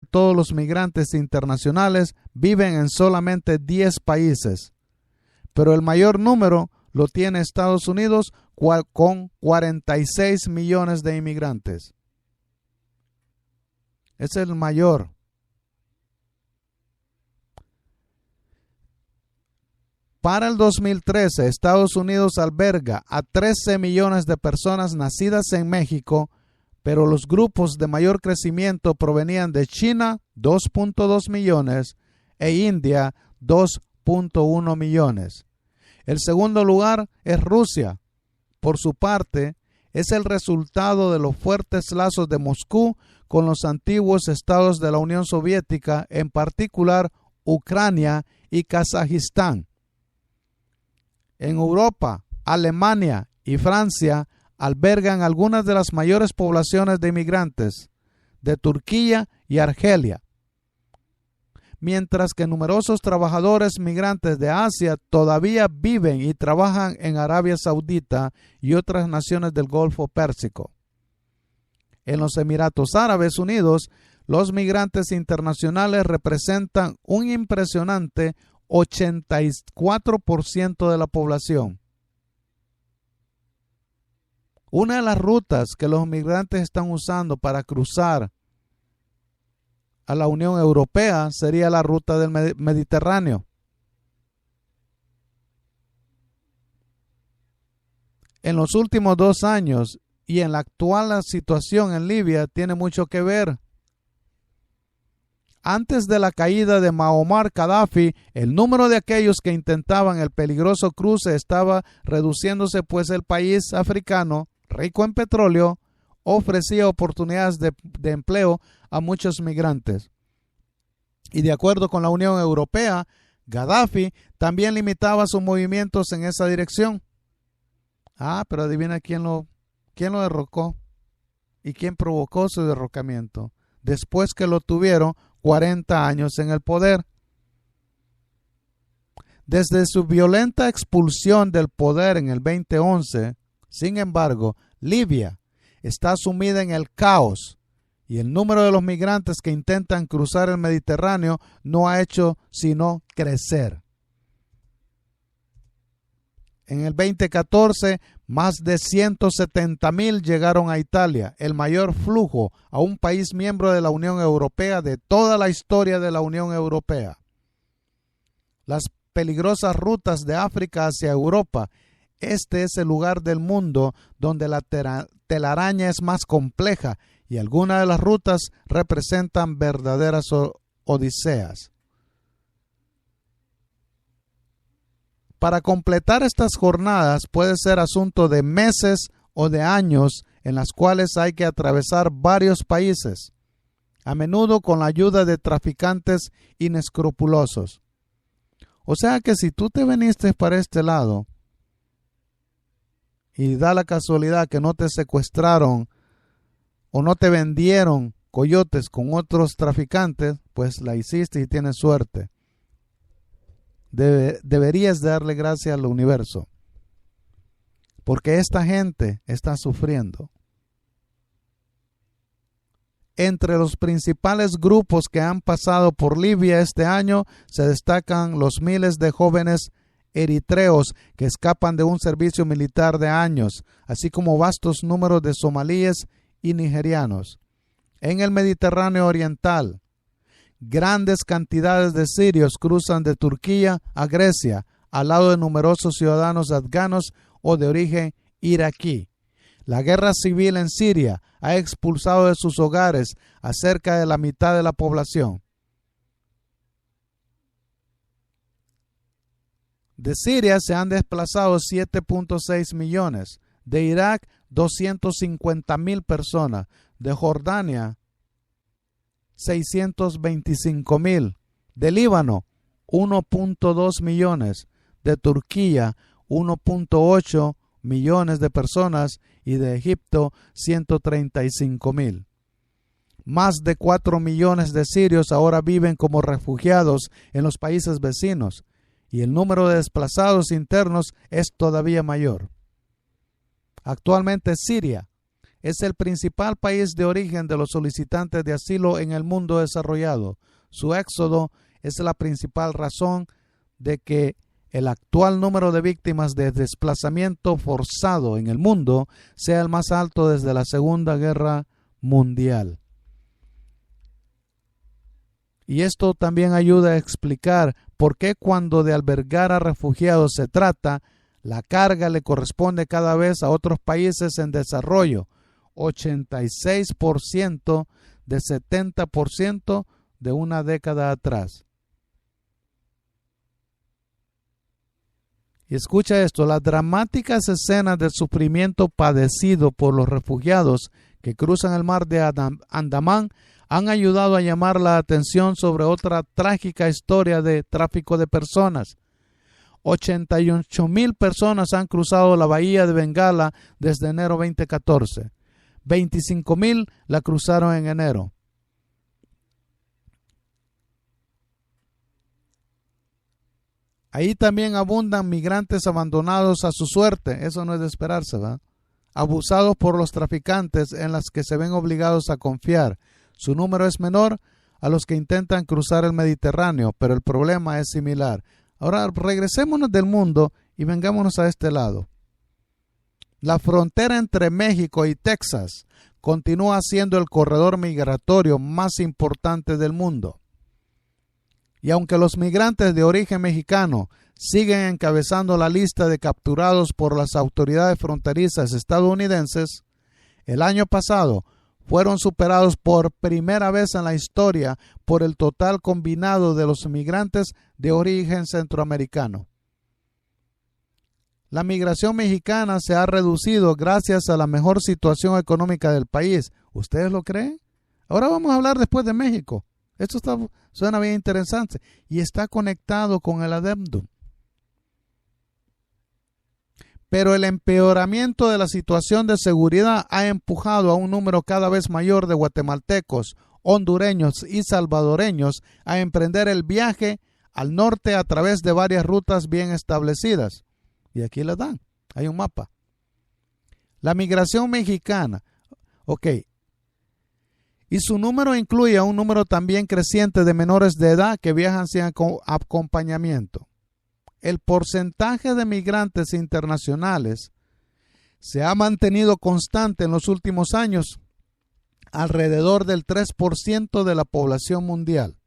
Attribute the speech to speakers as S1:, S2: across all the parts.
S1: todos los migrantes internacionales viven en solamente 10 países, pero el mayor número lo tiene Estados Unidos con 46 millones de inmigrantes. Es el mayor. Para el 2013, Estados Unidos alberga a 13 millones de personas nacidas en México, pero los grupos de mayor crecimiento provenían de China, 2.2 millones, e India, 2.1 millones. El segundo lugar es Rusia. Por su parte, es el resultado de los fuertes lazos de Moscú con los antiguos estados de la Unión Soviética, en particular Ucrania y Kazajistán. En Europa, Alemania y Francia albergan algunas de las mayores poblaciones de inmigrantes de Turquía y Argelia, mientras que numerosos trabajadores migrantes de Asia todavía viven y trabajan en Arabia Saudita y otras naciones del Golfo Pérsico. En los Emiratos Árabes Unidos, los migrantes internacionales representan un impresionante 84% de la población. Una de las rutas que los migrantes están usando para cruzar a la Unión Europea sería la ruta del Mediterráneo. En los últimos 2 años y en la actual situación en Libia tiene mucho que ver. Antes de la caída de Muammar Gaddafi, el número de aquellos que intentaban el peligroso cruce estaba reduciéndose, pues el país africano, rico en petróleo, ofrecía oportunidades de empleo a muchos migrantes. Y de acuerdo con la Unión Europea, Gaddafi también limitaba sus movimientos en esa dirección. Pero adivina quién lo derrocó y quién provocó su derrocamiento después que lo tuvieron 40 años en el poder. Desde su violenta expulsión del poder en el 2011, sin embargo, Libia está sumida en el caos y el número de los migrantes que intentan cruzar el Mediterráneo no ha hecho sino crecer. En el 2014, más de 170,000 llegaron a Italia, el mayor flujo a un país miembro de la Unión Europea de toda la historia de la Unión Europea. Las peligrosas rutas de África hacia Europa. Este es el lugar del mundo donde la telaraña es más compleja y algunas de las rutas representan verdaderas odiseas. Para completar estas jornadas puede ser asunto de meses o de años en las cuales hay que atravesar varios países, a menudo con la ayuda de traficantes inescrupulosos. O sea que si tú te viniste para este lado y da la casualidad que no te secuestraron o no te vendieron coyotes con otros traficantes, pues la hiciste y tienes suerte. Deberías darle gracias al universo, porque esta gente está sufriendo. Entre los principales grupos que han pasado por Libia este año se destacan los miles de jóvenes eritreos que escapan de un servicio militar de años, así como vastos números de somalíes y nigerianos. En el Mediterráneo Oriental, grandes cantidades de sirios cruzan de Turquía a Grecia, al lado de numerosos ciudadanos afganos o de origen iraquí. La guerra civil en Siria ha expulsado de sus hogares a cerca de la mitad de la población. De Siria se han desplazado 7.6 millones, de Irak 250,000 personas, de Jordania 625,000, de Líbano 1.2 millones, de Turquía 1.8 millones de personas y de Egipto 135,000. Más de 4 millones de sirios ahora viven como refugiados en los países vecinos y el número de desplazados internos es todavía mayor. Actualmente Siria es el principal país de origen de los solicitantes de asilo en el mundo desarrollado. Su éxodo es la principal razón de que el actual número de víctimas de desplazamiento forzado en el mundo sea el más alto desde la Segunda Guerra Mundial. Y esto también ayuda a explicar por qué cuando de albergar a refugiados se trata, la carga le corresponde cada vez a otros países en desarrollo, 86% de 70% de una década atrás. Y escucha esto, las dramáticas escenas de sufrimiento padecido por los refugiados que cruzan el mar de Andamán han ayudado a llamar la atención sobre otra trágica historia de tráfico de personas. 88,000 personas han cruzado la bahía de Bengala desde enero 2014. 25,000 la cruzaron en enero. Ahí también abundan migrantes abandonados a su suerte, eso no es de esperarse, ¿verdad? Abusados por los traficantes en las que se ven obligados a confiar. Su número es menor a los que intentan cruzar el Mediterráneo, pero el problema es similar. Ahora regresémonos del mundo y vengámonos a este lado. La frontera entre México y Texas continúa siendo el corredor migratorio más importante del mundo. Y aunque los migrantes de origen mexicano siguen encabezando la lista de capturados por las autoridades fronterizas estadounidenses, el año pasado fueron superados por primera vez en la historia por el total combinado de los migrantes de origen centroamericano. La migración mexicana se ha reducido gracias a la mejor situación económica del país. ¿Ustedes lo creen? Ahora vamos a hablar después de México. Esto suena bien interesante y está conectado con el adendum. Pero el empeoramiento de la situación de seguridad ha empujado a un número cada vez mayor de guatemaltecos, hondureños y salvadoreños a emprender el viaje al norte a través de varias rutas bien establecidas. Y aquí les dan, hay un mapa. La migración mexicana, y su número incluye a un número también creciente de menores de edad que viajan sin acompañamiento. El porcentaje de migrantes internacionales se ha mantenido constante en los últimos años, alrededor del 3% de la población mundial.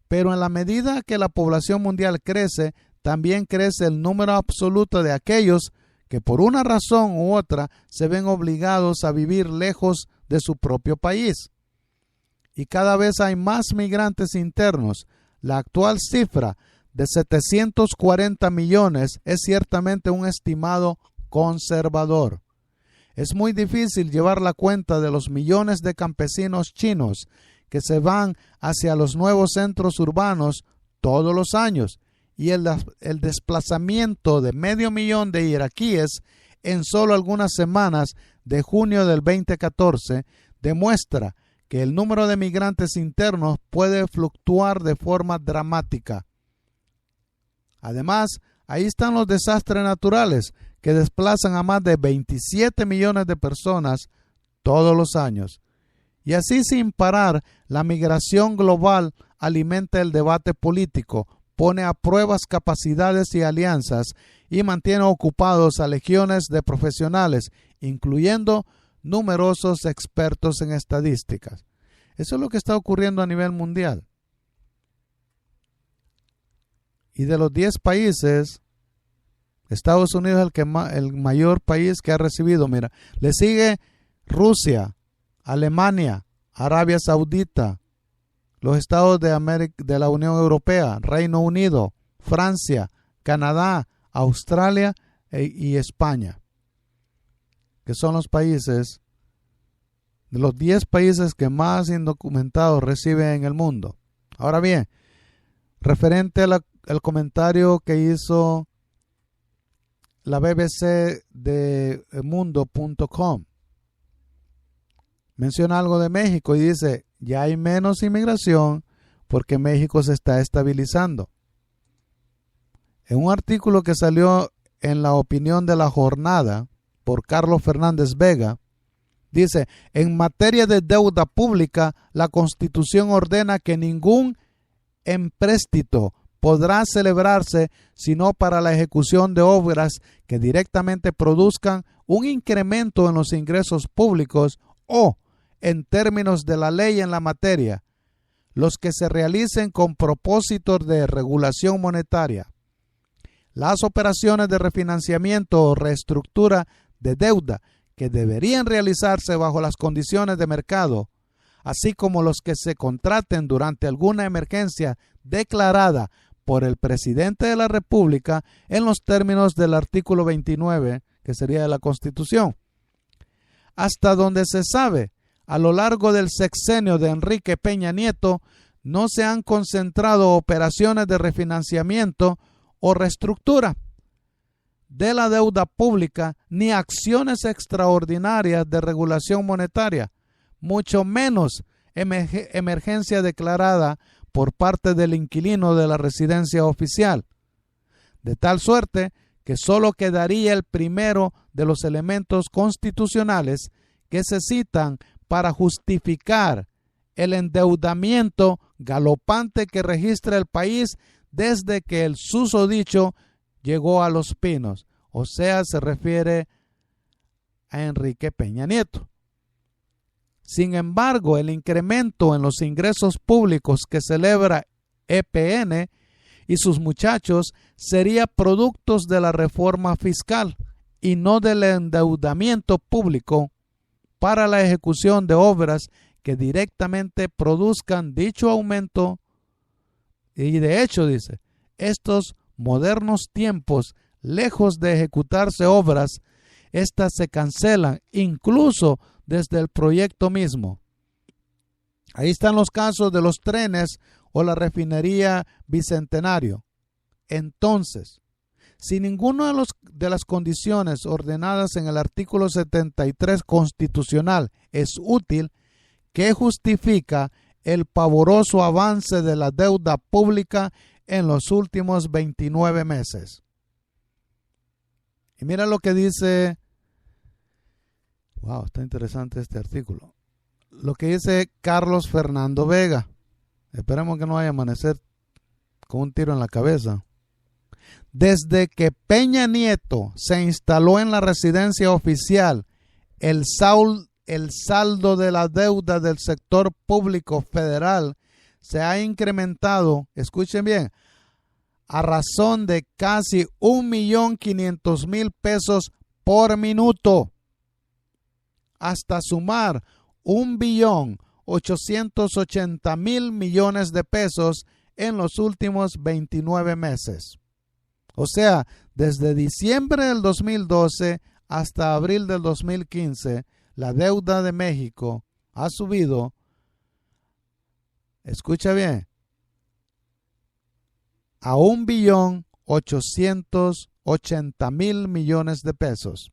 S1: Pero en la medida que la población mundial crece, también crece el número absoluto de aquellos que por una razón u otra se ven obligados a vivir lejos de su propio país. Y cada vez hay más migrantes internos. La actual cifra de 740 millones es ciertamente un estimado conservador. Es muy difícil llevar la cuenta de los millones de campesinos chinos que se van hacia los nuevos centros urbanos todos los años y el desplazamiento de 500,000 de iraquíes en solo algunas semanas de junio del 2014 demuestra que el número de migrantes internos puede fluctuar de forma dramática. Además, ahí están los desastres naturales que desplazan a más de 27 millones de personas todos los años. Y así sin parar, la migración global alimenta el debate político, pone a prueba capacidades y alianzas y mantiene ocupados a legiones de profesionales, incluyendo numerosos expertos en estadísticas. Eso es lo que está ocurriendo a nivel mundial. Y de los 10 países, Estados Unidos es el mayor país que ha recibido. Mira, le sigue Rusia, Alemania, Arabia Saudita, los estados de la Unión Europea, Reino Unido, Francia, Canadá, Australia y España, que son los países, de los 10 países que más indocumentados reciben en el mundo. Ahora bien, referente al comentario que hizo la BBC de mundo.com, menciona algo de México y dice, ya hay menos inmigración porque México se está estabilizando. En un artículo que salió en La Opinión de la Jornada por Carlos Fernández Vega, Dice, en materia de deuda pública, la Constitución ordena que ningún empréstito podrá celebrarse sino para la ejecución de obras que directamente produzcan un incremento en los ingresos públicos o, en términos de la ley en la materia, los que se realicen con propósitos de regulación monetaria. Las operaciones de refinanciamiento o reestructura de deuda que deberían realizarse bajo las condiciones de mercado, así como los que se contraten durante alguna emergencia declarada por el presidente de la República en los términos del artículo 29, que sería de la Constitución. Hasta donde se sabe, a lo largo del sexenio de Enrique Peña Nieto, no se han concentrado operaciones de refinanciamiento o reestructura de la deuda pública ni acciones extraordinarias de regulación monetaria, mucho menos emergencia declarada por parte del inquilino de la residencia oficial, de tal suerte que solo quedaría el primero de los elementos constitucionales que se citan para justificar el endeudamiento galopante que registra el país desde que el susodicho llegó a Los Pinos, o sea, se refiere a Enrique Peña Nieto. Sin embargo, el incremento en los ingresos públicos que celebra EPN y sus muchachos sería producto de la reforma fiscal y no del endeudamiento público para la ejecución de obras que directamente produzcan dicho aumento. Y de hecho, dice, estos modernos tiempos, lejos de ejecutarse obras, estas se cancelan incluso desde el proyecto mismo. Ahí están los casos de los trenes o la refinería Bicentenario. Entonces, si ninguna de las condiciones ordenadas en el artículo 73 constitucional es útil, ¿qué justifica el pavoroso avance de la deuda pública en los últimos 29 meses? Y mira lo que dice. Wow, está interesante este artículo. Lo que dice Carlos Fernando Vega. Esperemos que no vaya a amanecer con un tiro en la cabeza. Desde que Peña Nieto se instaló en la residencia oficial, el saldo de la deuda del sector público federal se ha incrementado, escuchen bien, a razón de casi 1.500.000 pesos por minuto, hasta sumar 1.880.000 millones de pesos en los últimos 29 meses. O sea, desde diciembre del 2012 hasta abril del 2015, la deuda de México ha subido, escucha bien, a 1.880.000 millones de pesos,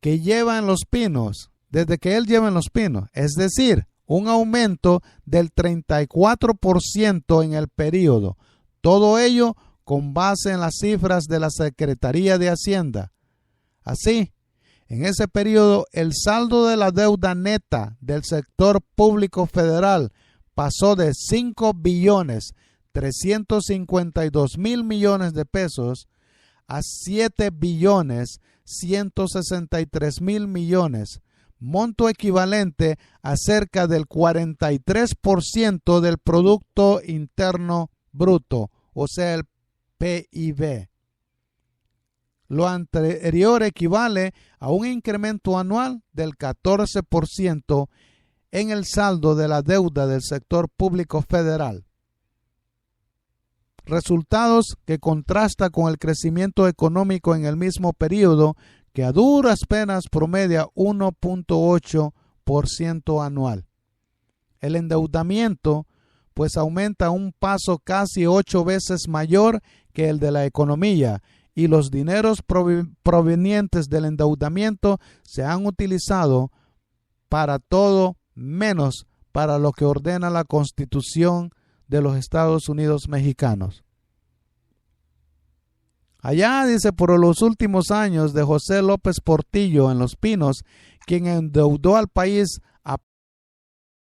S1: que lleva en Los Pinos, desde que él lleva en Los Pinos, es decir, un aumento del 34% en el periodo. Todo ello con base en las cifras de la Secretaría de Hacienda. Así, en ese periodo, el saldo de la deuda neta del sector público federal pasó de 5.352.000 millones de pesos a 7.163.000 millones, monto equivalente a cerca del 43% del Producto Interno Bruto, o sea, el PIB. Lo anterior equivale a un incremento anual del 14% en el saldo de la deuda del sector público federal. Resultados que contrasta con el crecimiento económico en el mismo periodo, que a duras penas promedia 1.8% anual. El endeudamiento pues aumenta a un paso casi 8 veces mayor que el de la economía, y los dineros provenientes del endeudamiento se han utilizado para todo menos para lo que ordena la Constitución de los Estados Unidos mexicanos. Allá, dice, por los últimos años de José López Portillo en Los Pinos, quien endeudó al país